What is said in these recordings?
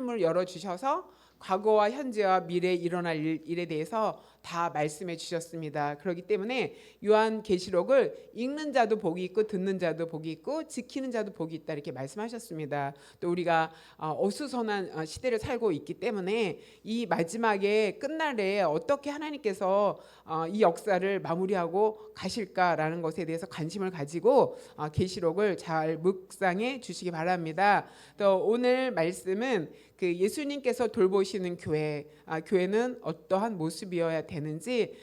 하늘문을 열어주셔서 과거와 현재와 미래에 일어날 일에 대해서 다 말씀해 주셨습니다. 그렇기 때문에 요한계시록을 읽는 자도 복이 있고 듣는 자도 복이 있고 지키는 자도 복이 있다 이렇게 말씀하셨습니다. 또 우리가 어수선한 시대를 살고 있기 때문에 이 마지막에 끝날에 어떻게 하나님께서 이 역사를 마무리하고 가실까라는 것에 대해서 관심을 가지고 계시록을 잘 묵상해 주시기 바랍니다. 또 오늘 말씀은 그 예수님께서 돌보시는 교회, 교회는 어떠한 모습이어야 되는지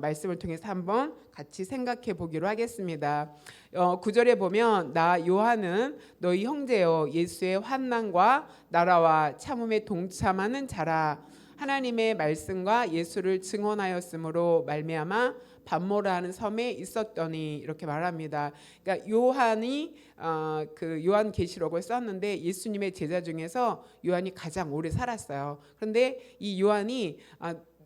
말씀을 통해서 한번 같이 생각해 보기로 하겠습니다. 9절에 보면 나 요한은 너희 형제여 예수의 환난과 나라와 참음에 동참하는 자라. 하나님의 말씀과 예수를 증언하였으므로 말미암아 반모라 하는 섬에 있었더니 이렇게 말합니다. 그러니까 요한이 그 요한계시록을 썼는데 예수님의 제자 중에서 요한이 가장 오래 살았어요. 그런데 이 요한이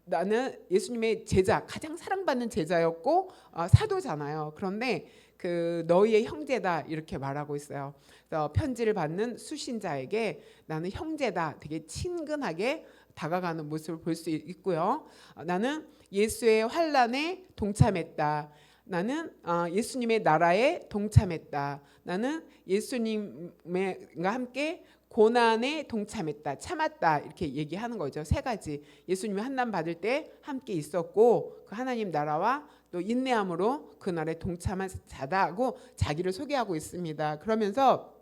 나는 예수님의 제자, 가장 사랑받는 제자였고 사도잖아요. 그런데 그 너희의 형제다 이렇게 말하고 있어요. 그래서 편지를 받는 수신자에게 나는 형제다, 되게 친근하게 다가가는 모습을 볼 수 있고요. 나는 예수의 환난에 동참했다. 나는 예수님의 나라에 동참했다. 나는 예수님과 함께 고난에 동참했다, 참았다 이렇게 얘기하는 거죠. 세 가지. 예수님이 환난 받을 때 함께 있었고 그 하나님 나라와 또 인내함으로 그 나라에 동참한 자다고 자기를 소개하고 있습니다. 그러면서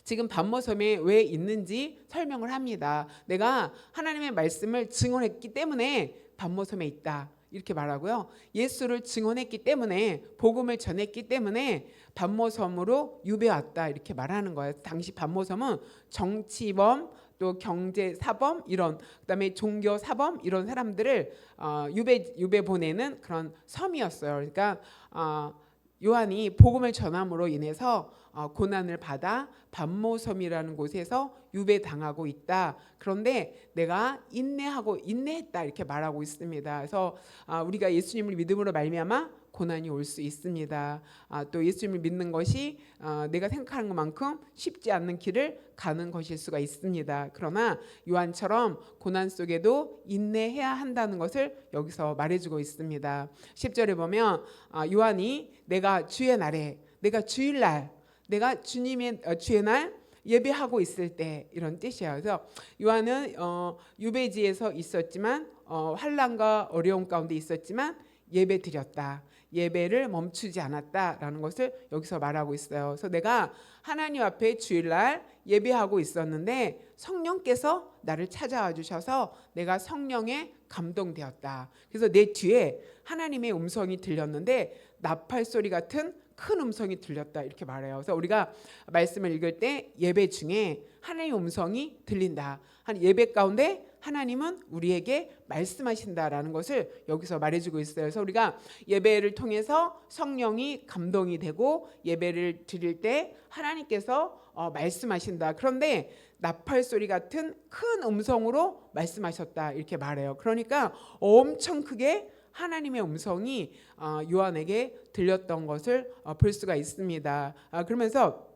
지금 반모섬에 왜 있는지 설명을 합니다. 내가 하나님의 말씀을 증언했기 때문에 반모섬에 있다 이렇게 말하고요. 예수를 증언했기 때문에 복음을 전했기 때문에 반모섬으로 유배왔다 이렇게 말하는 거예요. 당시 반모섬은 정치범 또 경제사범 이런 그다음에 종교사범 이런 사람들을 유배 보내는 그런 섬이었어요. 그러니까 요한이 복음을 전함으로 인해서 고난을 받아 반모섬이라는 곳에서 유배당하고 있다. 그런데 내가 인내했다 이렇게 말하고 있습니다. 그래서 우리가 예수님을 믿음으로 말미암아 고난이 올 수 있습니다. 또 예수님을 믿는 것이 내가 생각하는 것만큼 쉽지 않는 길을 가는 것일 수가 있습니다. 그러나 요한처럼 고난 속에도 인내해야 한다는 것을 여기서 말해주고 있습니다. 10절에 보면 요한이 내가 주의 날에, 내가 주일날, 내가 주님의 주의 날 예배하고 있을 때 이런 뜻이에요. 그래서 요한은 유배지에서 있었지만 환난과 어려움 가운데 있었지만 예배 드렸다. 예배를 멈추지 않았다라는 것을 여기서 말하고 있어요. 그래서 내가 하나님 앞에 주일날 예배하고 있었는데 성령께서 나를 찾아와 주셔서 내가 성령에 감동되었다. 그래서 내 뒤에 하나님의 음성이 들렸는데 나팔 소리 같은 큰 음성이 들렸다 이렇게 말해요. 그래서 우리가 말씀을 읽을 때 예배 중에 하나님의 음성이 들린다. 한 예배 가운데 하나님은 우리에게 말씀하신다라는 것을 여기서 말해주고 있어요. 그래서 우리가 예배를 통해서 성령이 감동이 되고 예배를 드릴 때 하나님께서 말씀하신다. 그런데 나팔 소리 같은 큰 음성으로 말씀하셨다 이렇게 말해요. 그러니까 엄청 크게 하나님의 음성이 요한에게 들렸던 것을 볼 수가 있습니다. 그러면서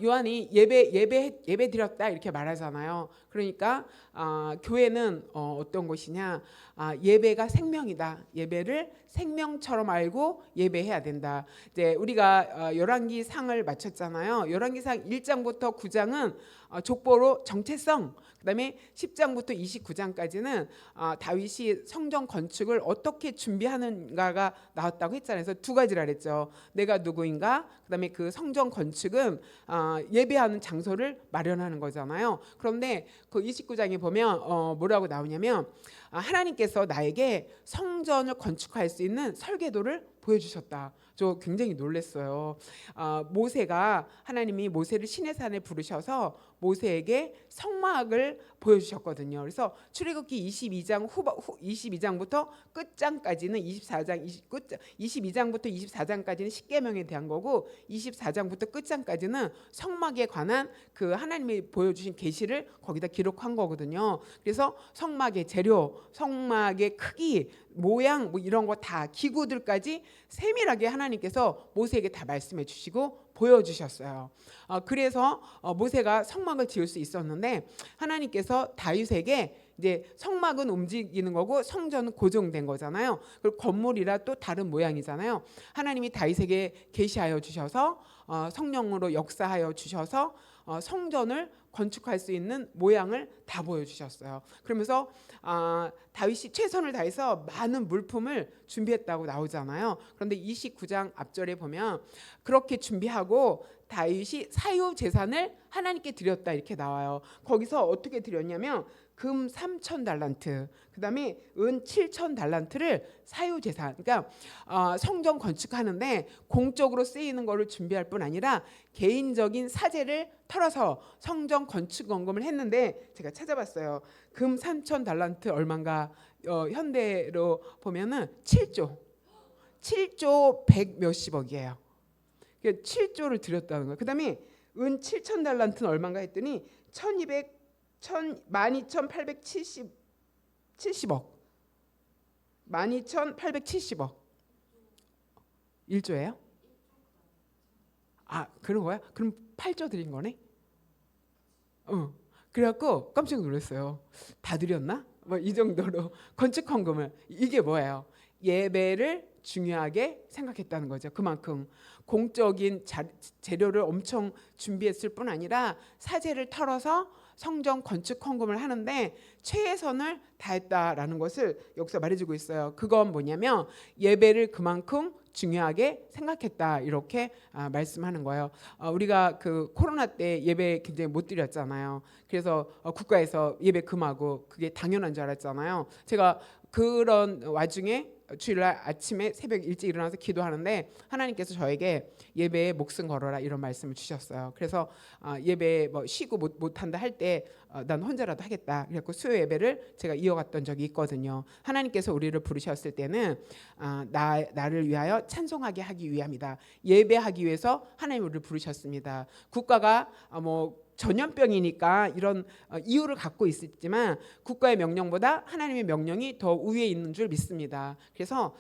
요한이 예배 드렸다 이렇게 말하잖아요. 그러니까 교회는 어떤 것이냐? 예배가 생명이다. 예배를 생명처럼 알고 예배해야 된다. 이제 우리가 열왕기 상을 마쳤잖아요. 열왕기 상 1장부터 9장은 족보로 정체성, 그다음에 10장부터 29장까지는 다윗이 성전 건축을 어떻게 준비하는가가 나왔다고 했잖아요. 그래서 두 가지라 그랬죠. 내가 누구인가? 그다음에 그 성전 건축은 예배하는 장소를 마련하는 거잖아요. 그런데 그 29장에 보면 뭐라고 나오냐면 하나님께서 나에게 성전을 건축할 수 있는 설계도를 보여주셨다. 저 굉장히 놀랐어요. 모세가 하나님이 모세를 시내산에 부르셔서 모세에게 성막을 보여주셨거든요. 그래서 출애굽기 22장부터 끝장까지는 22장부터 24장까지는 십계명에 대한 거고 24장부터 끝장까지는 성막에 관한 그 하나님이 보여주신 계시를 거기다 기록한 거거든요. 그래서 성막의 재료, 성막의 크기, 모양 뭐 이런 거 다 기구들까지 세밀하게 하나님께서 모세에게 다 말씀해 주시고 보여주셨어요. 그래서 모세가 성막을 지을 수 있었는데 하나님께서 다윗에게 이제 성막은 움직이는 거고 성전은 고정된 거잖아요. 그리고 건물이라 또 다른 모양이잖아요. 하나님이 다윗에게 계시하여 주셔서 성령으로 역사하여 주셔서 성전을 건축할 수 있는 모양을 다 보여주셨어요. 그러면서 다윗이 최선을 다해서 많은 물품을 준비했다고 나오잖아요. 그런데 29장 앞절에 보면 그렇게 준비하고 다윗이 사유 재산을 하나님께 드렸다 이렇게 나와요. 거기서 어떻게 드렸냐면 금 3,000달란트, 그다음에 은 7,000달란트를 사유 재산, 그러니까 성전 건축하는데 공적으로 쓰이는 거를 준비할 뿐 아니라 개인적인 사재를 털어서 성전 건축 원금을 했는데 제가 찾아봤어요. 금 3,000달란트 얼마인가? 현대로 보면은 7조 100 몇십억이에요. 7조를 드렸다는 거예요. 그다음에 은 7,000달란트는 얼마인가 했더니 12,870억 12,870억 1조예요? 그런 거야? 그럼 8조 드린 거네? 그래갖고 깜짝 놀랐어요. 다 드렸나? 뭐 이 정도로 건축 헌금을. 이게 뭐예요? 예배를 중요하게 생각했다는 거죠. 그만큼 공적인 재료를 엄청 준비했을 뿐 아니라 사재를 털어서 성전 건축 헌금을 하는데 최선을 다했다라는 것을 여기서 말해주고 있어요. 그건 뭐냐면 예배를 그만큼 중요하게 생각했다 이렇게 말씀하는 거예요. 우리가 그 코로나 때 예배 굉장히 못 드렸잖아요. 그래서 국가에서 예배 금하고 그게 당연한 줄 알았잖아요. 제가 그런 와중에 주일날 아침에 새벽 일찍 일어나서 기도하는데 하나님께서 저에게 예배에 목숨 걸어라 이런 말씀을 주셨어요. 그래서 예배 뭐 쉬고 못한다 할 때 난 혼자라도 하겠다. 그래서 수요 예배를 제가 이어갔던 적이 있거든요. 하나님께서 우리를 부르셨을 때는 나를 위하여 찬송하게 하기 위함이다. 예배하기 위해서 하나님 우리를 부르셨습니다. 국가가 전염병이니까 이런 이유를 갖고 있었지만 국가의 명령보다 하나님의 명령이 더 우위에 있는 줄 믿습니다. 그래서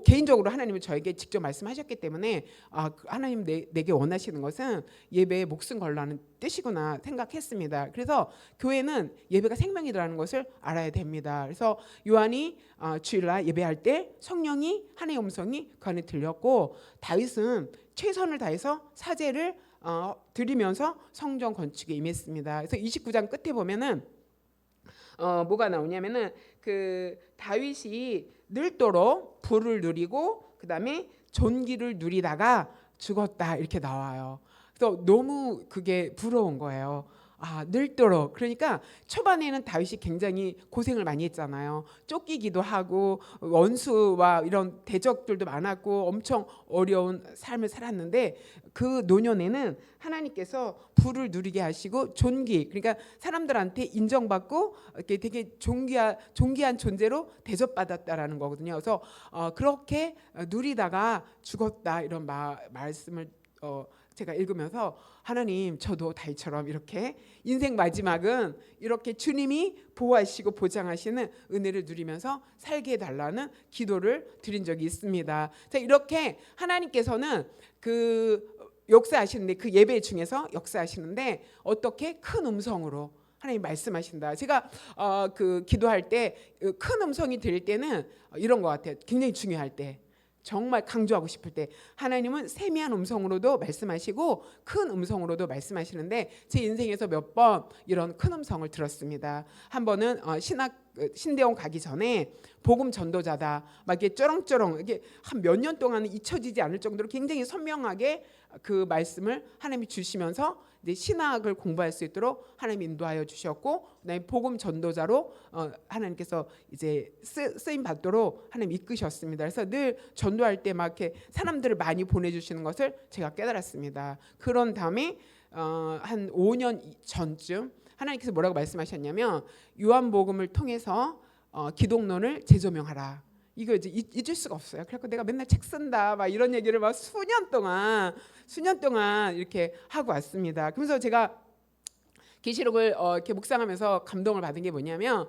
개인적으로 하나님은 저에게 직접 말씀하셨기 때문에 하나님 내게 원하시는 것은 예배에 목숨 걸라는 뜻이구나 생각했습니다. 그래서 교회는 예배가 생명이라는 것을 알아야 됩니다. 그래서 요한이 주일날 예배할 때 성령이 하나님의 음성이 그 안에 들렸고 다윗은 최선을 다해서 사제를 드리면서 성전 건축에 임했습니다. 그래서 29장 끝에 보면은 뭐가 나오냐면은 그 다윗이 늙도록 부를 누리고 그다음에 존귀를 누리다가 죽었다 이렇게 나와요. 그래서 너무 그게 부러운 거예요. 늙도록. 그러니까 초반에는 다윗이 굉장히 고생을 많이 했잖아요. 쫓기기도 하고 원수와 이런 대적들도 많았고 엄청 어려운 삶을 살았는데 그 노년에는 하나님께서 부를 누리게 하시고 존귀, 그러니까 사람들한테 인정받고 이렇게 되게 존귀한 존재로 대접받았다라는 거거든요. 그래서 그렇게 누리다가 죽었다 이런 말씀을 제가 읽으면서 하나님 저도 다윗처럼 이렇게 인생 마지막은 이렇게 주님이 보호하시고 보장하시는 은혜를 누리면서 살게 해달라는 기도를 드린 적이 있습니다. 자, 이렇게 하나님께서는 그 역사하시는데 그 예배 중에서 역사하시는데 어떻게 큰 음성으로 하나님 말씀하신다. 제가 그 기도할 때 큰 음성이 들릴 때는 이런 것 같아요. 굉장히 중요할 때. 정말 강조하고 싶을 때 하나님은 세미한 음성으로도 말씀하시고 큰 음성으로도 말씀하시는데 제 인생에서 몇 번 이런 큰 음성을 들었습니다. 한 번은 신대원 가기 전에 복음 전도자다 막 이렇게 쩌렁쩌렁 이게 한 몇 년 동안은 잊혀지지 않을 정도로 굉장히 선명하게 그 말씀을 하나님이 주시면서 이제 신학을 공부할 수 있도록 하나님 인도하여 주셨고 그다음에 복음 전도자로 하나님께서 이제 쓰임 받도록 하나님 이끄셨습니다. 그래서 늘 전도할 때 막 이렇게 사람들을 많이 보내주시는 것을 제가 깨달았습니다. 그런 다음에 한 5년 전쯤 하나님께서 뭐라고 말씀하셨냐면 요한복음을 통해서 기독론을 재조명하라. 이거 이제 잊을 수가 없어요. 그래서 내가 맨날 책 쓴다 막 이런 얘기를 막 수년 동안 이렇게 하고 왔습니다. 그래서 제가 계시록을 이렇게 묵상하면서 감동을 받은 게 뭐냐면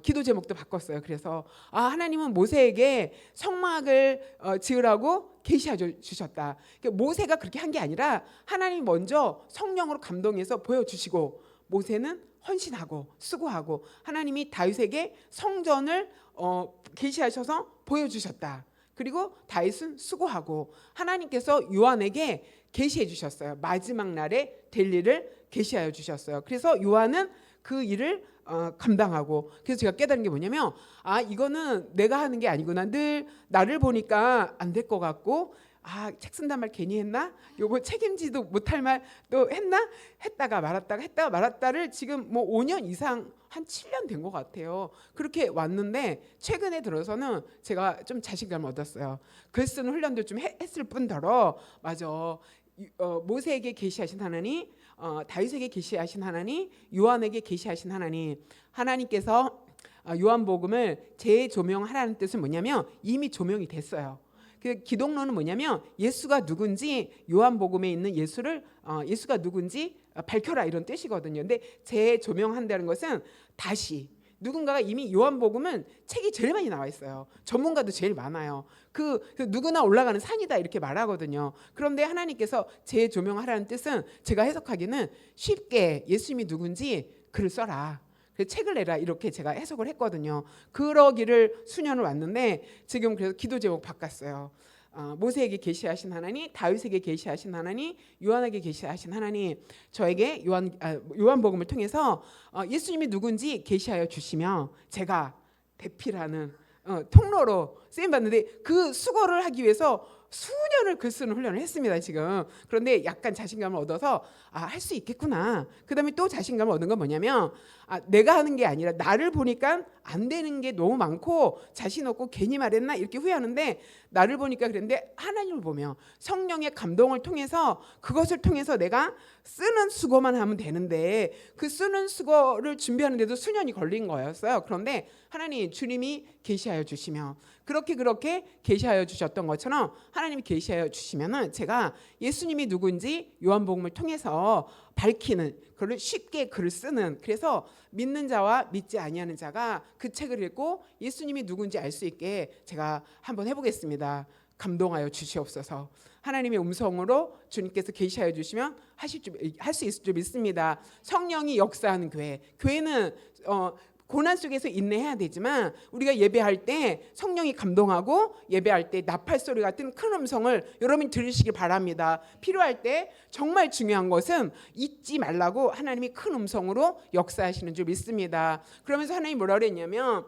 기도 제목도 바꿨어요. 그래서 하나님은 모세에게 성막을 지으라고 계시해 주셨다. 그러니까 모세가 그렇게 한 게 아니라 하나님이 먼저 성령으로 감동해서 보여주시고 모세는 헌신하고 수고하고 하나님이 다윗에게 성전을 계시하셔서 보여주셨다. 그리고 다윗은 수고하고 하나님께서 요한에게 계시해 주셨어요. 마지막 날에 될 일을 계시하여 주셨어요. 그래서 요한은 그 일을 감당하고 그래서 제가 깨달은 게 뭐냐면 이거는 내가 하는 게 아니구나. 늘 나를 보니까 안 될 것 같고 책 쓴단 말 괜히 했나? 요거 책임지도 못할 말 또 했나? 했다가 말았다를 지금 뭐 5년 이상 한 7년 된 것 같아요. 그렇게 왔는데 최근에 들어서는 제가 좀 자신감을 얻었어요. 글 쓰는 훈련도 좀 했을 뿐더러 맞아. 모세에게 계시하신 하나님, 다윗에게 계시하신 하나님, 요한에게 계시하신 하나님께서 요한복음을 재조명하라는 뜻은 뭐냐면 이미 조명이 됐어요. 그 기독론은 뭐냐면 예수가 누군지 요한복음에 있는 예수가 누군지 밝혀라 이런 뜻이거든요. 근데 재조명한다는 것은 다시 누군가가 이미 요한복음은 책이 제일 많이 나와 있어요. 전문가도 제일 많아요. 그 누구나 올라가는 산이다 이렇게 말하거든요. 그런데 하나님께서 재조명하라는 뜻은 제가 해석하기는 쉽게 예수님이 누군지 글을 써라. 책을 내라 이렇게 제가 해석을 했거든요. 그러기를 수년을 왔는데 지금 그래서 기도 제목 바꿨어요. 모세에게 계시하신 하나님, 다윗에게 계시하신 하나님, 요한에게 계시하신 하나님, 저에게 요한복음을 통해서 예수님이 누군지 계시하여 주시며 제가 대피라는 통로로 쓰임 받는데 그 수고를 하기 위해서 수년을 글 쓰는 훈련을 했습니다 지금. 그런데 약간 자신감을 얻어서 할 수 있겠구나. 그다음에 또 자신감을 얻은 건 뭐냐면 내가 하는 게 아니라 나를 보니까 안 되는 게 너무 많고 자신 없고 괜히 말했나 이렇게 후회하는데 나를 보니까 그랬는데 하나님을 보며 성령의 감동을 통해서 그것을 통해서 내가 쓰는 수고만 하면 되는데 그 쓰는 수고를 준비하는데도 수년이 걸린 거였어요. 그런데 하나님 주님이 계시하여 주시며 그렇게 계시하여 주셨던 것처럼 하나님이 계시하여 주시면은 제가 예수님이 누군지 요한복음을 통해서 밝히는 그걸 쉽게 글을 쓰는 그래서 믿는 자와 믿지 아니하는 자가 그 책을 읽고 예수님이 누군지 알 수 있게 제가 한번 해보겠습니다. 감동하여 주시옵소서. 하나님의 음성으로 주님께서 계시하여 주시면 할 수 있을 줄 믿습니다. 성령이 역사하는 교회는 고난 속에서 인내해야 되지만 우리가 예배할 때 성령이 감동하고 예배할 때 나팔 소리 같은 큰 음성을 여러분이 들으시길 바랍니다. 필요할 때 정말 중요한 것은 잊지 말라고 하나님이 큰 음성으로 역사하시는 줄 믿습니다. 그러면서 하나님이 뭐라 그랬냐면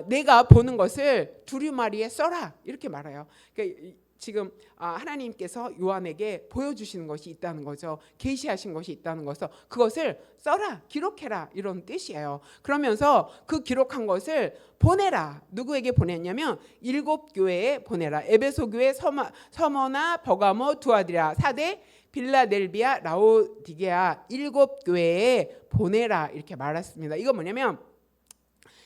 내가 보는 것을 두루마리에 써라 이렇게 말해요. 그러니까 지금 하나님께서 요한에게 보여주시는 것이 있다는 거죠. 계시하신 것이 있다는 것을 그것을 써라 기록해라 이런 뜻이에요. 그러면서 그 기록한 것을 보내라. 누구에게 보냈냐면 7교회에 보내라. 에베소 교회, 서머나, 버가모, 두아디라, 사대, 빌라델비아, 라오디게아 7교회에 보내라 이렇게 말했습니다. 이거 뭐냐면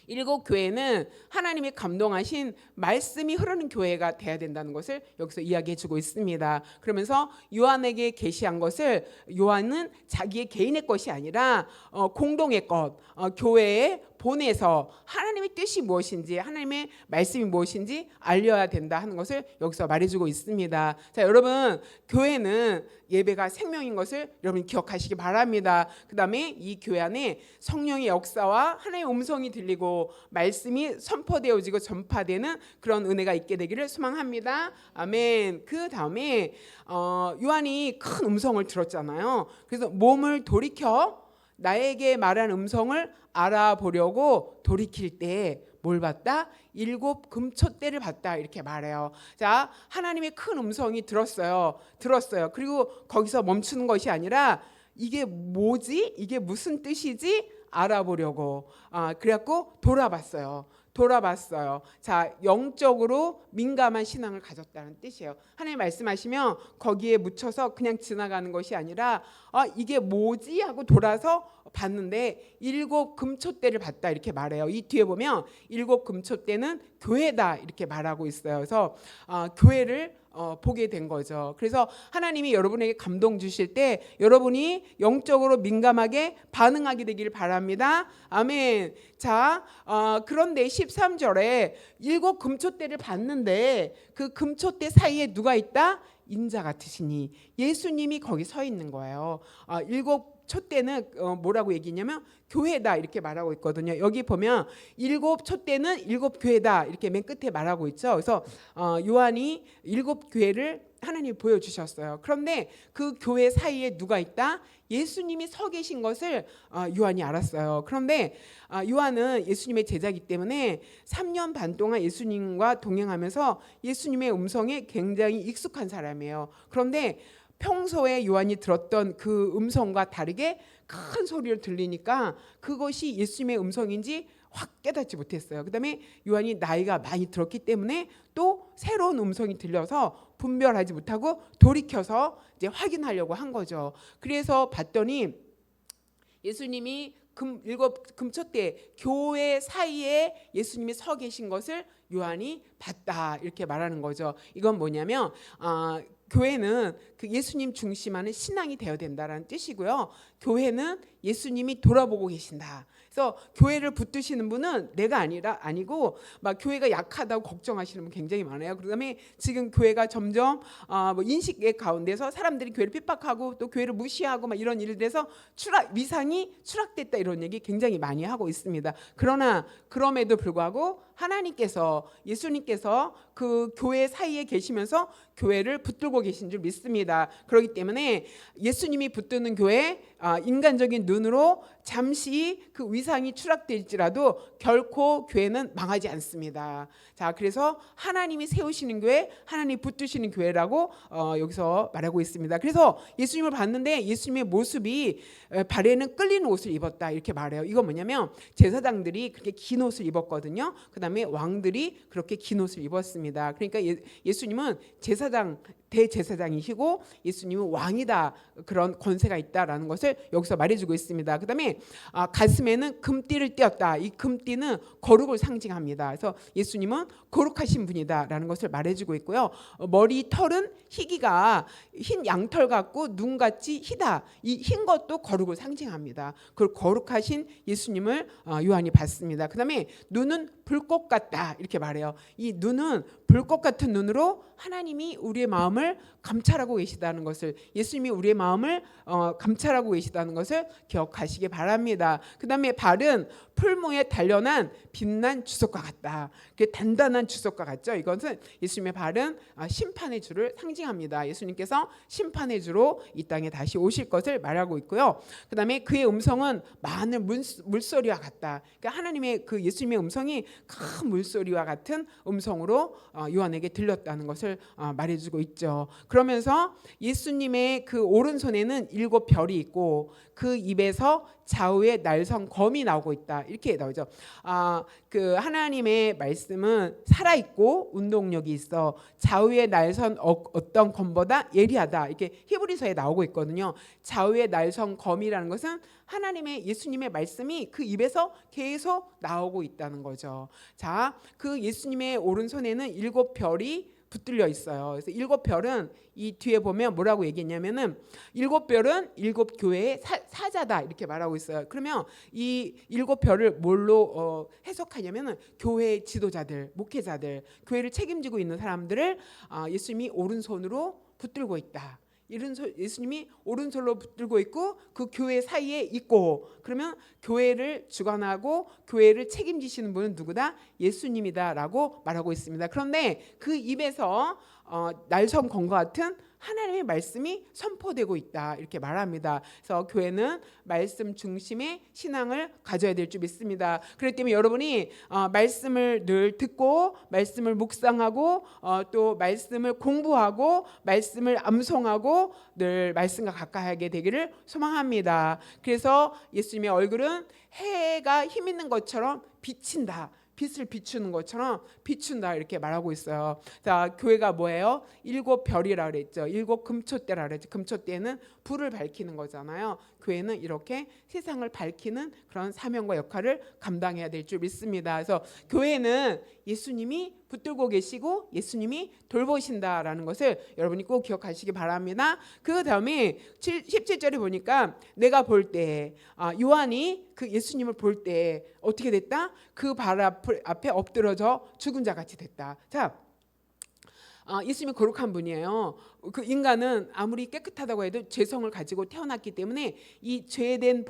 7교회는 하나님이 감동하신 말씀이 흐르는 교회가 돼야 된다는 것을 여기서 이야기해 주고 있습니다. 그러면서 요한에게 계시한 것을 요한은 자기의 개인의 것이 아니라 공동의 것, 교회에 보내서 하나님의 뜻이 무엇인지 하나님의 말씀이 무엇인지 알려야 된다 하는 것을 여기서 말해주고 있습니다. 자, 여러분 교회는 예배가 생명인 것을 여러분 기억하시기 바랍니다. 그 다음에 이 교회 안에 성령의 역사와 하나님의 음성이 들리고 말씀이 선포되어지고 전파되는 그런 은혜가 있게 되기를 소망합니다. 아멘. 그 다음에 요한이 큰 음성을 들었잖아요. 그래서 몸을 돌이켜 나에게 말한 음성을 알아보려고 돌이킬 때 뭘 봤다? 7 금촛대를 봤다 이렇게 말해요. 자, 하나님의 큰 음성이 들었어요. 그리고 거기서 멈추는 것이 아니라 이게 뭐지? 이게 무슨 뜻이지? 알아보려고 그래갖고 돌아봤어요. 자, 영적으로 민감한 신앙을 가졌다는 뜻이에요. 하나님 말씀하시면 거기에 묻혀서 그냥 지나가는 것이 아니라 이게 뭐지? 하고 돌아서 봤는데 7 금초대를 봤다 이렇게 말해요. 이 뒤에 보면 7 금초대는 교회다 이렇게 말하고 있어요. 그래서 교회를 보게 된 거죠. 그래서 하나님이 여러분에게 감동 주실 때 여러분이 영적으로 민감하게 반응하게 되기를 바랍니다. 아멘. 자, 그런데 13절에 7 금초대를 봤는데 그 금초대 사이에 누가 있다? 인자 같으시니. 예수님이 거기 서 있는 거예요. 7 촛대는 뭐라고 얘기했냐면 교회다 이렇게 말하고 있거든요. 여기 보면 7 촛대는 7 교회다 이렇게 맨 끝에 말하고 있죠. 그래서 요한이 7 교회를 하나님이 보여주셨어요. 그런데 그 교회 사이에 누가 있다? 예수님이 서 계신 것을 요한이 알았어요. 그런데 요한은 예수님의 제자이기 때문에 3년 반 동안 예수님과 동행하면서 예수님의 음성에 굉장히 익숙한 사람이에요. 그런데 평소에 요한이 들었던 그 음성과 다르게 큰 소리를 들리니까 그것이 예수님의 음성인지 확 깨닫지 못했어요. 그다음에 요한이 나이가 많이 들었기 때문에 또 새로운 음성이 들려서 분별하지 못하고 돌이켜서 이제 확인하려고 한 거죠. 그래서 봤더니 예수님이 7 금초대 교회 사이에 예수님이 서 계신 것을 요한이 봤다 이렇게 말하는 거죠. 이건 뭐냐면 교회는 그 예수님 중심하는 신앙이 되어야 된다는 뜻이고요. 교회는 예수님이 돌아보고 계신다. 그래서 교회를 붙드시는 분은 내가 아니고 막 교회가 약하다고 걱정하시는 분 굉장히 많아요. 그다음에 지금 교회가 점점 뭐 인식의 가운데서 사람들이 교회를 핍박하고 또 교회를 무시하고 막 이런 일들에서 위상이 추락됐다 이런 얘기 굉장히 많이 하고 있습니다. 그러나 그럼에도 불구하고 하나님께서 예수님께서 그 교회 사이에 계시면서 교회를 붙들고 계신 줄 믿습니다. 그렇기 때문에 예수님이 붙드는 교회 인간적인 눈으로 잠시 그 위상이 추락될지라도 결코 교회는 망하지 않습니다. 자, 그래서 하나님이 세우시는 교회, 하나님이 붙드시는 교회라고 여기서 말하고 있습니다. 그래서 예수님을 봤는데 예수님의 모습이 발에는 끌리는 옷을 입었다 이렇게 말해요. 이건 뭐냐면 제사장들이 그렇게 긴 옷을 입었거든요. 그다음에 왕들이 그렇게 긴 옷을 입었습니다. 그러니까 예수님은 대제사장이시고 예수님은 왕이다 그런 권세가 있다라는 것을 여기서 말해주고 있습니다. 그다음에 가슴에는 금띠를 띄었다. 이 금띠는 거룩을 상징합니다. 그래서 예수님은 거룩하신 분이다라는 것을 말해주고 있고요. 머리 털은 희기가 흰 양털 같고 눈같이 희다. 이 흰 것도 거룩을 상징합니다. 그 거룩하신 예수님을 요한이 봤습니다. 그다음에 눈은 불꽃 같다 이렇게 말해요. 이 눈은 불꽃 같은 눈으로 하나님이 우리의 마음을 감찰하고 계시다는 것을 예수님이 우리의 마음을 감찰하고 계시다는 것을 기억하시기 바랍니다. 그다음에 발은 풀무에 단련한 빛난 주석과 같다. 단단한 주석과 같죠. 이것은 예수님의 발은 심판의 주를 상징합니다. 예수님께서 심판의 주로 이 땅에 다시 오실 것을 말하고 있고요. 그다음에 그의 음성은 많은 물소리와 같다. 그러니까 하나님의 그 예수님의 음성이 큰 물소리와 같은 음성으로 요한에게 들렸다는 것을 말해주고 있죠. 그러면서 예수님의 그 오른손에는 7 별이 있고 그 입에서 좌우의 날선 검이 나오고 있다 이렇게 나오죠. 그 하나님의 말씀은 살아 있고 운동력이 있어 좌우의 날선 어떤 검보다 예리하다 이렇게 히브리서에 나오고 있거든요. 좌우의 날선 검이라는 것은 하나님의 예수님의 말씀이 그 입에서 계속 나오고 있다는 거죠. 자, 그 예수님의 오른손에는 7 별이 붙들려 있어요. 그래서 7 별은 이 뒤에 보면 뭐라고 얘기했냐면은 7 별은 7 교회의 사자다 이렇게 말하고 있어요. 그러면 이 7 별을 뭘로 해석하냐면은 교회의 지도자들, 목회자들, 교회를 책임지고 있는 사람들을 예수님이 오른손으로 붙들고 있다. 예수님이 오른손으로 붙들고 있고 그 교회 사이에 있고 그러면 교회를 주관하고 교회를 책임지시는 분은 누구다? 예수님이다라고 말하고 있습니다. 그런데 그 입에서 날섬 검과 같은 하나님의 말씀이 선포되고 있다 이렇게 말합니다. 그래서 교회는 말씀 중심의 신앙을 가져야 될 줄 믿습니다. 그렇기 때문에 여러분이 말씀을 늘 듣고 말씀을 묵상하고 또 말씀을 공부하고 말씀을 암송하고 늘 말씀과 가까이 하게 되기를 소망합니다. 그래서 예수님의 얼굴은 해가 힘 있는 것처럼 비친다. 빛을 비추는 것처럼 비춘다 이렇게 말하고 있어요. 자, 교회가 뭐예요? 7 별이라 그랬죠. 7 금초대라 그랬죠. 금초대는 불을 밝히는 거잖아요. 교회는 이렇게 세상을 밝히는 그런 사명과 역할을 감당해야 될 줄 믿습니다. 그래서 교회는 예수님이 붙들고 계시고 예수님이 돌보신다라는 것을 여러분이 꼭 기억하시기 바랍니다. 그 다음에 17절에 보니까 내가 볼 때 요한이 그 예수님을 볼 때 어떻게 됐다? 그 발 앞에 엎드러져 죽은 자 같이 됐다. 자, 예수님이 거룩한 분이에요. 그 인간은 아무리 깨끗하다고 해도 죄성을 가지고 태어났기 때문에 이 죄의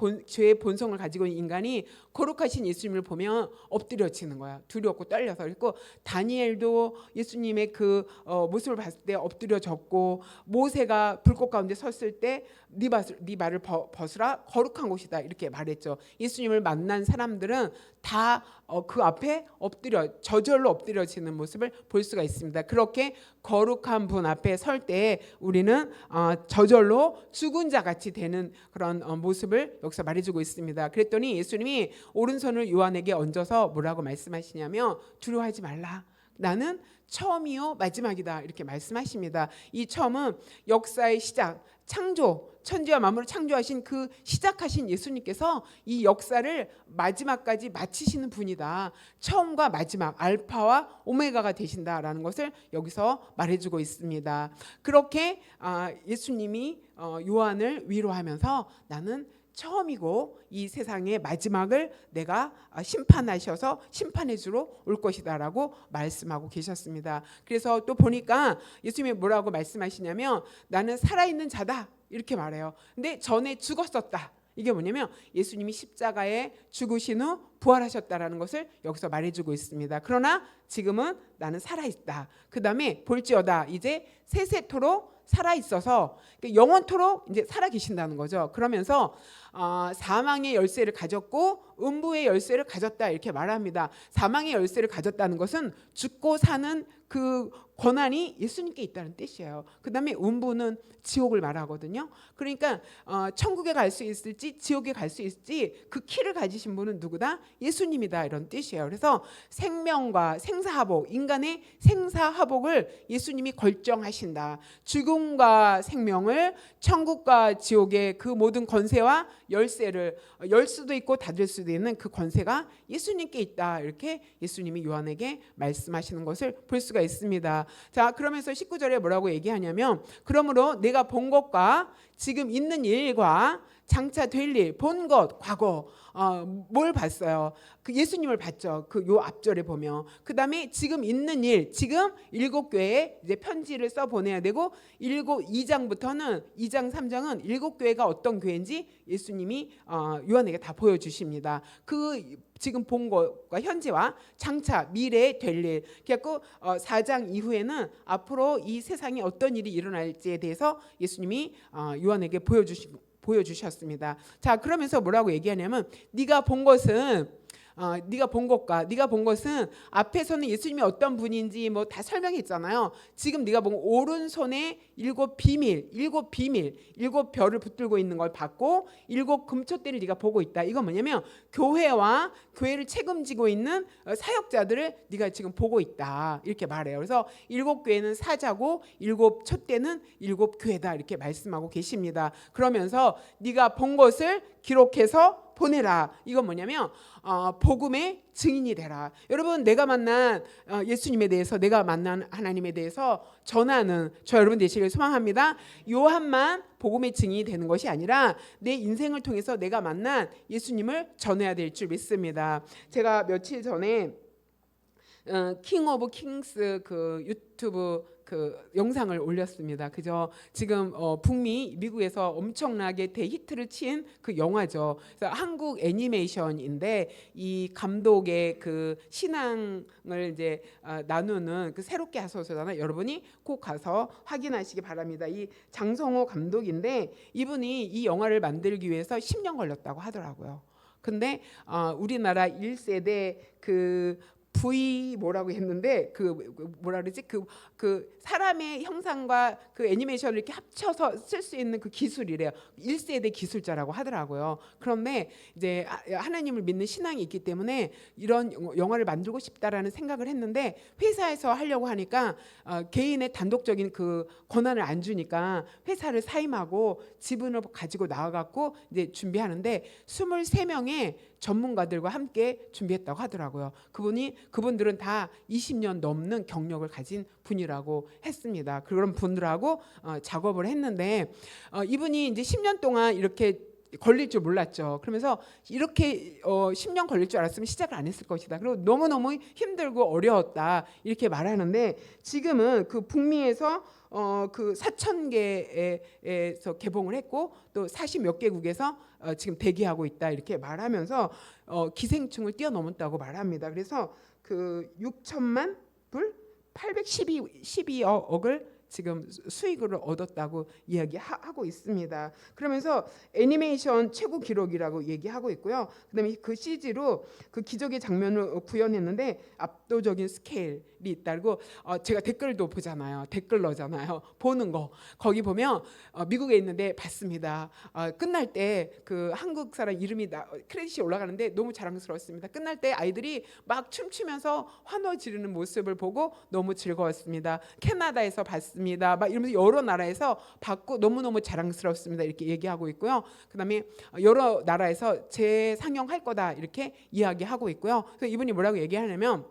본성을 가지고 있는 인간이 거룩하신 예수님을 보면 엎드려지는 거야. 두렵고 떨려서. 그리고 다니엘도 예수님의 그 모습을 봤을 때 엎드려졌고, 모세가 불꽃 가운데 섰을 때 네 발을 벗으라, 거룩한 곳이다 이렇게 말했죠. 예수님을 만난 사람들은 다 그 앞에 저절로 엎드려지는 모습을 볼 수가 있습니다. 그렇게 거룩한 분 앞에 설 때 우리는 저절로 죽은 자 같이 되는 그런 모습을 여기서 말해주고 있습니다. 그랬더니 예수님이 오른손을 요한에게 얹어서 뭐라고 말씀하시냐면, 두려워하지 말라, 나는 처음이요 마지막이다 이렇게 말씀하십니다. 이 처음은 역사의 시작, 창조, 천지와 만물을 창조하신 그 시작하신 예수님께서 이 역사를 마지막까지 마치시는 분이다. 처음과 마지막, 알파와 오메가가 되신다라는 것을 여기서 말해주고 있습니다. 그렇게 예수님이 요한을 위로하면서 나는 처음이고 이 세상의 마지막을 내가 심판하셔서 심판해 주러 올 것이다라고 말씀하고 계셨습니다. 그래서 또 보니까 예수님이 뭐라고 말씀하시냐면, 나는 살아있는 자다 이렇게 말해요. 근데 전에 죽었었다. 이게 뭐냐면 예수님이 십자가에 죽으신 후 부활하셨다라는 것을 여기서 말해주고 있습니다. 그러나 지금은 나는 살아있다. 그 다음에 볼지어다, 이제 세세토록 살아있어서 영원토록 이제 살아계신다는 거죠. 그러면서 사망의 열쇠를 가졌고 음부의 열쇠를 가졌다 이렇게 말합니다. 사망의 열쇠를 가졌다는 것은 죽고 사는 그 권한이 예수님께 있다는 뜻이에요. 그 다음에 음부는 지옥을 말하거든요. 그러니까 천국에 갈 수 있을지 지옥에 갈 수 있을지 그 키를 가지신 분은 누구다? 예수님이다 이런 뜻이에요. 그래서 생명과 생사화복, 인간의 생사화복을 예수님이 결정하신다. 죽음과 생명을, 천국과 지옥의 그 모든 권세와 열쇠를 열 수도 있고 닫을 수도 있는 그 권세가 예수님께 있다 이렇게 예수님이 요한에게 말씀하시는 것을 볼 수가 있습니다. 자, 그러면서 19절에 뭐라고 얘기하냐면, 그러므로 내가 본 것과 지금 있는 일과 장차 될 일, 본 것, 과거 뭘 봤어요? 그 예수님을 봤죠. 그 요 앞절에 보면. 그 다음에 지금 있는 일, 지금 7교회에 이제 편지를 써 보내야 되고 2장부터는 2장 3장은 7교회가 어떤 교회인지 예수님이 요한에게 다 보여주십니다. 그 지금 본 것과 현재와 장차 미래에 될 일. 그래서 4장 이후에는 앞으로 이 세상에 어떤 일이 일어날지에 대해서 예수님이 요한에게 보여주셨습니다. 자, 그러면서 뭐라고 얘기하냐면, 네가 본 것은 네가 본 것은 앞에서는 예수님이 어떤 분인지 뭐 다 설명했잖아요. 지금 네가 본 오른손에 7 별을 붙들고 있는 걸 봤고 7 금촛대를 네가 보고 있다. 이건 뭐냐면 교회와 교회를 책임지고 있는 사역자들을 네가 지금 보고 있다 이렇게 말해요. 그래서 7교회는 사자고 7 촛대는 7교회다 이렇게 말씀하고 계십니다. 그러면서 네가 본 것을 기록해서 보내라. 이건 뭐냐면 복음의 증인이 되라. 여러분, 내가 만난 예수님에 대해서, 내가 만난 하나님에 대해서 전하는 저 여러분 되시길 소망합니다. 요한만 복음의 증인이 되는 것이 아니라 내 인생을 통해서 내가 만난 예수님을 전해야 될 줄 믿습니다. 제가 며칠 전에 킹 오브 킹스 그 유튜브 그 영상을 올렸습니다. 그죠? 지금 북미 미국에서 엄청나게 대히트를 친 그 영화죠. 그래서 한국 애니메이션인데 이 감독의 그 신앙을 이제 나누는 그 새롭게 하소서잖아요. 여러분이 꼭 가서 확인하시기 바랍니다. 이 장성호 감독인데 이분이 이 영화를 만들기 위해서 10년 걸렸다고 하더라고요. 근데 우리나라 1세대 그 V 뭐라고 했는데 뭐라 그러지? 그 사람의 형상과 그 애니메이션을 이렇게 합쳐서 쓸 수 있는 그 기술이래요. 1세대 기술자라고 하더라고요. 그런데 이제 하나님을 믿는 신앙이 있기 때문에 이런 영화를 만들고 싶다라는 생각을 했는데 회사에서 하려고 하니까 개인의 단독적인 그 권한을 안 주니까 회사를 사임하고 지분을 가지고 나와갖고 이제 준비하는데 23명의 전문가들과 함께 준비했다고 하더라고요. 그분들은 다 20년 넘는 경력을 가진 분이라고 했습니다. 그런 분들하고 작업을 했는데 이분이 이제 10년 동안 이렇게 걸릴 줄 몰랐죠. 그러면서 이렇게 10년 걸릴 줄 알았으면 시작을 안 했을 것이다. 그리고 너무너무 힘들고 어려웠다 이렇게 말하는데 지금은 그 북미에서 그 4,000개에서 개봉을 했고 또 40몇 개국에서 지금 대기하고 있다 이렇게 말하면서 기생충을 뛰어넘었다고 말합니다. 그래서 그 6천만 불 812억을 지금 수익을 얻었다고 이야기하고 있습니다. 그러면서 애니메이션 최고 기록이라고 얘기하고 있고요. 그다음에 그 CG로 그 기적의 장면을 구현했는데 압도적인 스케일이 있다고 제가 댓글도 보잖아요. 댓글 넣잖아요. 보는 거 거기 보면 미국에 있는데 봤습니다. 끝날 때 그 한국 사람 이름이 크레딧이 올라가는데 너무 자랑스러웠습니다. 끝날 때 아이들이 막 춤추면서 환호 지르는 모습을 보고 너무 즐거웠습니다. 캐나다에서 봤습니다. 막 이러면서 여러 나라에서 봤고 너무너무 자랑스럽습니다. 이렇게 얘기하고 있고요. 그다음에 여러 나라에서 재상영할 거다 이렇게 이야기하고 있고요. 그래서 이분이 뭐라고 얘기하냐면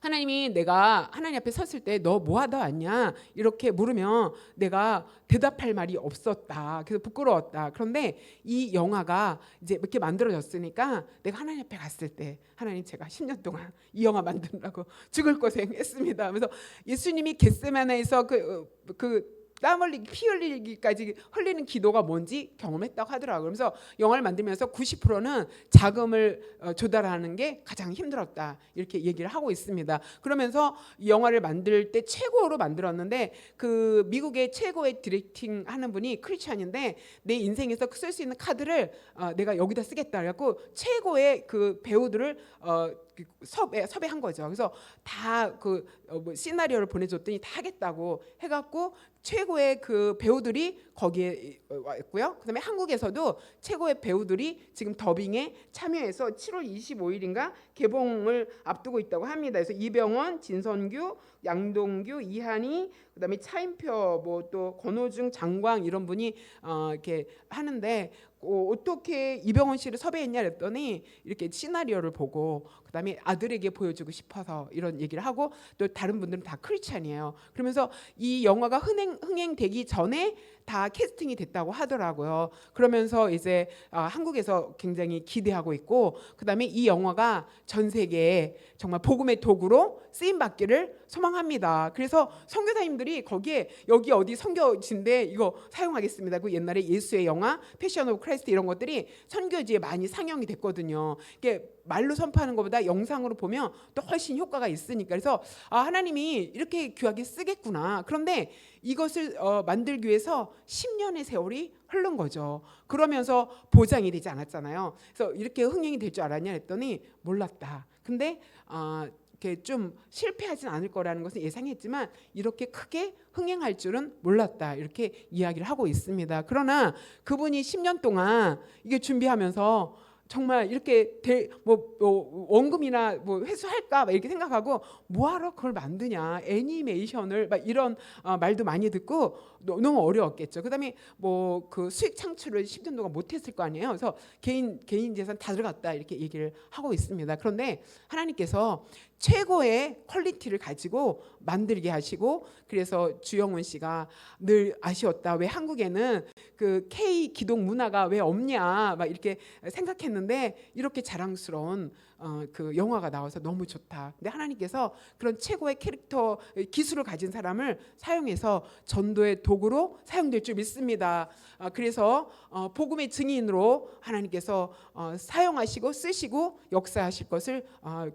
하나님이 내가 하나님 앞에 섰을 때 너 뭐 하다 왔냐 이렇게 물으면 내가 대답할 말이 없었다. 그래서 부끄러웠다. 그런데 이 영화가 이제 이렇게 만들어졌으니까 내가 하나님 앞에 갔을 때 하나님 제가 10년 동안 이 영화 만드느라고 죽을 고생했습니다. 그래서 예수님이 겟세마네에서 땀 흘리기, 피 흘리기까지 흘리는 기도가 뭔지 경험했다고 하더라고요. 그래서 영화를 만들면서 90%는 자금을 조달하는 게 가장 힘들었다 이렇게 얘기를 하고 있습니다. 그러면서 이 영화를 만들 때 최고로 만들었는데 그 미국의 최고의 디렉팅 하는 분이 크리스찬인데 내 인생에서 쓸 수 있는 카드를 내가 여기다 쓰겠다 그래갖고 최고의 그 배우들을 섭외한 거죠. 그래서 다 시나리오를 보내줬더니 다 하겠다고 해갖고 최고의 그 배우들이 거기에 왔고요. 그다음에 한국에서도 최고의 배우들이 지금 더빙에 참여해서 7월 25일인가 개봉을 앞두고 있다고 합니다. 그래서 이병헌, 진선규, 양동규, 이한이, 그다음에 차인표, 뭐 또 권호중, 장광 이런 분이 이렇게 하는데 어떻게 이병헌 씨를 섭외했냐 그랬더니 이렇게 시나리오를 보고 그다음에 아들에게 보여주고 싶어서 이런 얘기를 하고 또 다른 분들은 다 크리스찬이에요. 그러면서 이 영화가 흥행되기 전에 다 캐스팅이 됐다고 하더라고요. 그러면서 이제 한국에서 굉장히 기대하고 있고 그다음에 이 영화가 전 세계에 정말 복음의 도구로 쓰임 받기를 소망합니다. 그래서 선교사님들이 거기에 여기 어디 선교지인데 이거 사용하겠습니다. 그 옛날에 예수의 영화, 패션 오브 크라이스트 이런 것들이 선교지에 많이 상영이 됐거든요. 이게 말로 선포하는 것보다 영상으로 보면 또 훨씬 효과가 있으니까 그래서 하나님이 이렇게 귀하게 쓰겠구나. 그런데 이것을 만들기 위해서 10년의 세월이 흐른 거죠. 그러면서 보장이 되지 않았잖아요. 그래서 이렇게 흥행이 될 줄 알았냐 했더니 몰랐다. 근데 이렇게 좀 실패하진 않을 거라는 것은 예상했지만 이렇게 크게 흥행할 줄은 몰랐다. 이렇게 이야기를 하고 있습니다. 그러나 그분이 10년 동안 이게 준비하면서 정말 이렇게 원금이나 회수할까 막 이렇게 생각하고 뭐하러 그걸 만드냐 애니메이션을 막 이런 말도 많이 듣고 너무 어려웠겠죠. 그다음에 그 수익 창출을 10년 동안 못했을 거 아니에요. 그래서 개인 재산 다 들어갔다 이렇게 얘기를 하고 있습니다. 그런데 하나님께서 최고의 퀄리티를 가지고 만들게 하시고 그래서 주영훈 씨가 늘 아쉬웠다. 왜 한국에는 그 K 기독 문화가 왜 없냐 막 이렇게 생각했는데 이렇게 자랑스러운 그 영화가 나와서 너무 좋다. 근데 하나님께서 그런 최고의 캐릭터 기술을 가진 사람을 사용해서 전도의 도구로 사용될 줄 믿습니다. 그래서 복음의 증인으로 하나님께서 사용하시고 쓰시고 역사하실 것을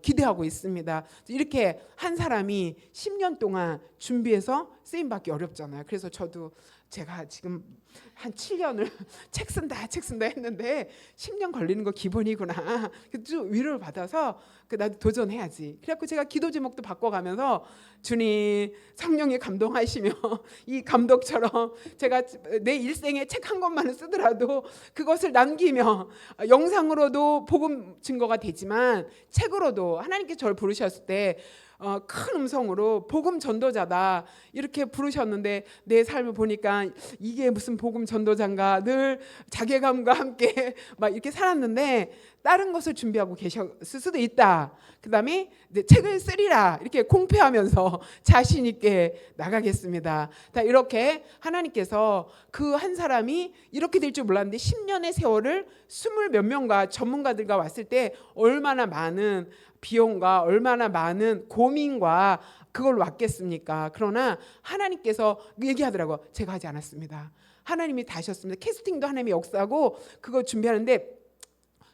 기대하고 있습니다. 이렇게 한 사람이 10년 동안 준비해서 쓰임받기 어렵잖아요. 그래서 저도 제가 지금 한 7년을 책 쓴다 했는데 10년 걸리는 거 기본이구나. 좀 위로를 받아서 나도 도전해야지. 그래갖고 제가 기도 제목도 바꿔가면서 주님 성령이 감동하시며 이 감독처럼 제가 내 일생에 책 한 권만을 쓰더라도 그것을 남기며 영상으로도 복음 증거가 되지만 책으로도 하나님께서 저를 부르셨을 때 큰 음성으로 복음 전도자다 이렇게 부르셨는데 내 삶을 보니까 이게 무슨 복음 전도자인가 늘 자괴감과 함께 막 이렇게 살았는데 다른 것을 준비하고 계셨을 수도 있다. 그다음에 책을 쓰리라 이렇게 공표하면서 자신 있게 나가겠습니다. 다 이렇게 하나님께서 그 한 사람이 이렇게 될 줄 몰랐는데 10년의 세월을 20몇 명과 전문가들과 왔을 때 얼마나 많은 비용과 얼마나 많은 고민과 그걸 왔겠습니까? 그러나 하나님께서 얘기하더라고요. 제가 하지 않았습니다. 하나님이 다 하셨습니다. 캐스팅도 하나님의 역사고 그거 준비하는데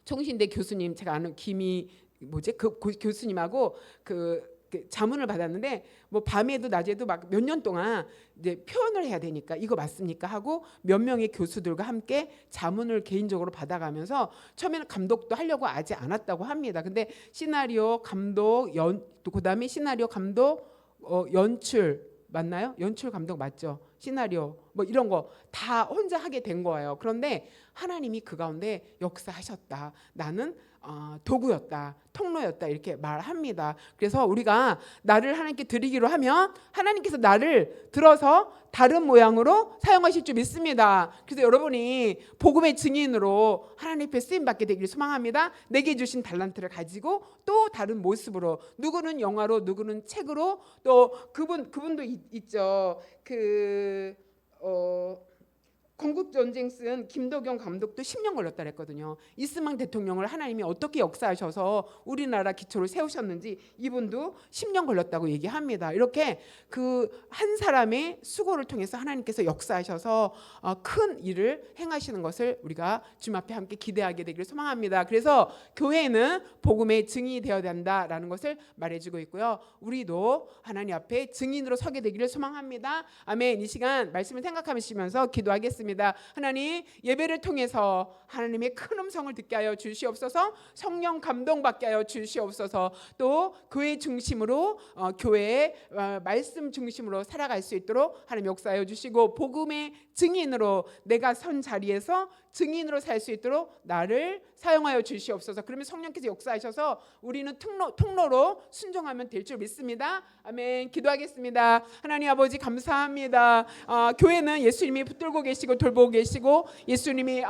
정신대 교수님 제가 아는 그 교수님하고 그 자문을 받았는데 뭐 밤에도 낮에도 막 몇 년 동안 이제 표현을 해야 되니까 이거 맞습니까 하고 몇 명의 교수들과 함께 자문을 개인적으로 받아가면서 처음에는 감독도 하려고 하지 않았다고 합니다. 근데 시나리오 감독 그다음에 시나리오 감독 연출 맞나요? 연출 감독 맞죠? 시나리오 뭐 이런 거 다 혼자 하게 된 거예요. 그런데 하나님이 그 가운데 역사하셨다. 나는 도구였다, 통로였다 이렇게 말합니다. 그래서 우리가 나를 하나님께 드리기로 하면 하나님께서 나를 들어서 다른 모양으로 사용하실 줄 믿습니다. 그래서 여러분이 복음의 증인으로 하나님 앞에 쓰임 받게 되기를 소망합니다. 내게 주신 달란트를 가지고 또 다른 모습으로 누구는 영화로 누구는 책으로 또 그분도 있죠. 건국전쟁 쓴 김도경 감독도 10년 걸렸다 그랬거든요. 이스망 대통령을 하나님이 어떻게 역사하셔서 우리나라 기초를 세우셨는지 이분도 10년 걸렸다고 얘기합니다. 이렇게 그 한 사람의 수고를 통해서 하나님께서 역사하셔서 큰 일을 행하시는 것을 우리가 주님 앞에 함께 기대하게 되기를 소망합니다. 그래서 교회는 복음의 증인이 되어야 된다라는 것을 말해주고 있고요. 우리도 하나님 앞에 증인으로 서게 되기를 소망합니다. 아멘. 이 시간 말씀을 생각하시면서 기도하겠습니다. 하나님 예배를 통해서 하나님의 큰 음성을 듣게 하여 주시옵소서. 성령 감동받게 하여 주시옵소서. 또 교회 중심으로 교회의 말씀 중심으로 살아갈 수 있도록 하나님 역사하여 주시고 복음의 증인으로 내가 선 자리에서 증인으로 살 수 있도록 나를 사용하여 주시옵소서. 그러면 성령께서 역사하셔서 우리는 통로로 순종하면 될 줄 믿습니다. 아멘. 기도하겠습니다. 하나님 아버지 감사합니다. 교회는 예수님이 붙들고 계시고 돌보고 계시고 예수님이